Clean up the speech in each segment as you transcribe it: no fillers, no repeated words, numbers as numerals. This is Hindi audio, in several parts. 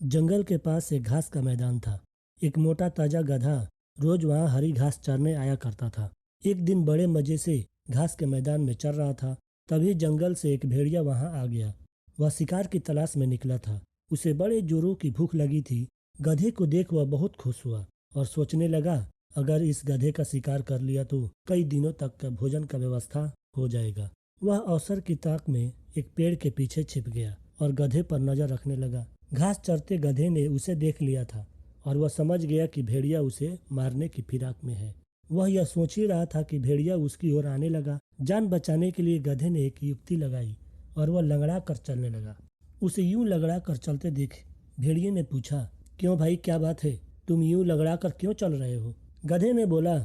जंगल के पास एक घास का मैदान था। एक मोटा ताजा गधा रोज वहां हरी घास चरने आया करता था। एक दिन बड़े मजे से घास के मैदान में चर रहा था। तभी जंगल से एक भेड़िया वहां आ गया। वह शिकार की तलाश में निकला था। उसे बड़े जोरों की भूख लगी थी। गधे को देख वह बहुत खुश हुआ और सोचने लगा, अगर इस गधे का शिकार कर लिया तो कई दिनों तक का भोजन का व्यवस्था हो जाएगा। वह अवसर की ताक में एक पेड़ के पीछे छिप गया और गधे पर नजर रखने लगा। घास चरते गधे ने उसे देख लिया था और वह समझ गया कि भेड़िया उसे मारने की फिराक में है। वह यह सोच ही रहा था कि भेड़िया उसकी ओर आने लगा। जान बचाने के लिए गधे ने एक युक्ति लगाई और वह लंगड़ा कर चलने लगा। उसे यूं लगड़ा कर चलते देख भेड़िए ने पूछा, क्यों भाई, क्या बात है? तुम यूं लगड़ा कर क्यों चल रहे हो? गधे ने बोला,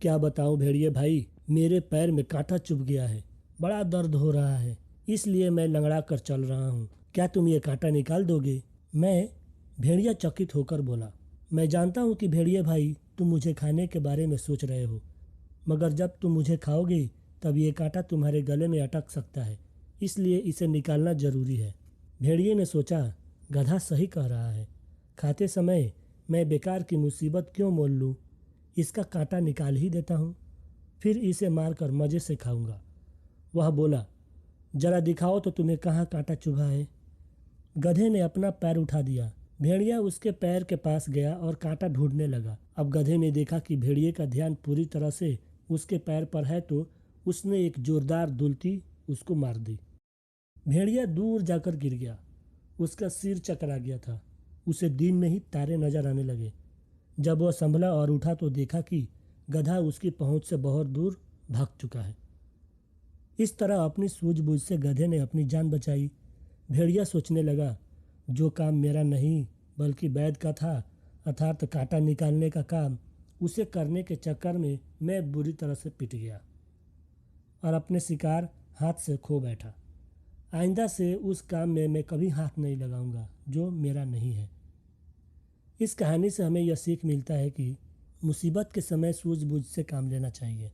क्या बताऊं भेड़िए भाई, मेरे पैर में कांटा चुभ गया है। बड़ा दर्द हो रहा है, इसलिए मैं लंगड़ा कर चल रहा हूँ। क्या तुम ये कांटा निकाल दोगे? मैं भेड़िया चकित होकर बोला, मैं जानता हूँ कि भेड़िए भाई, तुम मुझे खाने के बारे में सोच रहे हो, मगर जब तुम मुझे खाओगे तब ये कांटा तुम्हारे गले में अटक सकता है, इसलिए इसे निकालना जरूरी है। भेड़िए ने सोचा, गधा सही कह रहा है। खाते समय मैं बेकार की मुसीबत क्यों मोल लूँ? इसका कांटा निकाल ही देता हूँ, फिर इसे मारकर मज़े से खाऊंगा। वह बोला, जरा दिखाओ तो तुम्हें कहाँ कांटा चुभा है। गधे ने अपना पैर उठा दिया। भेड़िया उसके पैर के पास गया और कांटा ढूंढने लगा। अब गधे ने देखा कि भेड़िए का ध्यान पूरी तरह से उसके पैर पर है, तो उसने एक जोरदार दुलती उसको मार दी। भेड़िया दूर जाकर गिर गया। उसका सिर चकरा गया था। उसे दिन में ही तारे नजर आने लगे। जब वह संभला और उठा तो देखा कि गधा उसकी पहुंच से बहुत दूर भाग चुका है। इस तरह अपनी सूझबूझ से गधे ने अपनी जान बचाई। भेड़िया सोचने लगा, जो काम मेरा नहीं बल्कि वैद का था, अर्थात कांटा निकालने का काम, उसे करने के चक्कर में मैं बुरी तरह से पिट गया और अपने शिकार हाथ से खो बैठा। आइंदा से उस काम में मैं कभी हाथ नहीं लगाऊंगा जो मेरा नहीं है। इस कहानी से हमें यह सीख मिलता है कि मुसीबत के समय सूझबूझ से काम लेना चाहिए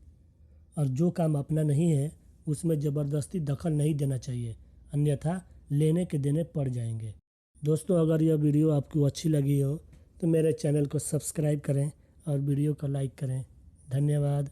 और जो काम अपना नहीं है उसमें ज़बरदस्ती दखल नहीं देना चाहिए, अन्यथा लेने के देने पड़ जाएंगे। दोस्तों, अगर यह वीडियो आपको अच्छी लगी हो तो मेरे चैनल को सब्सक्राइब करें और वीडियो को लाइक करें। धन्यवाद।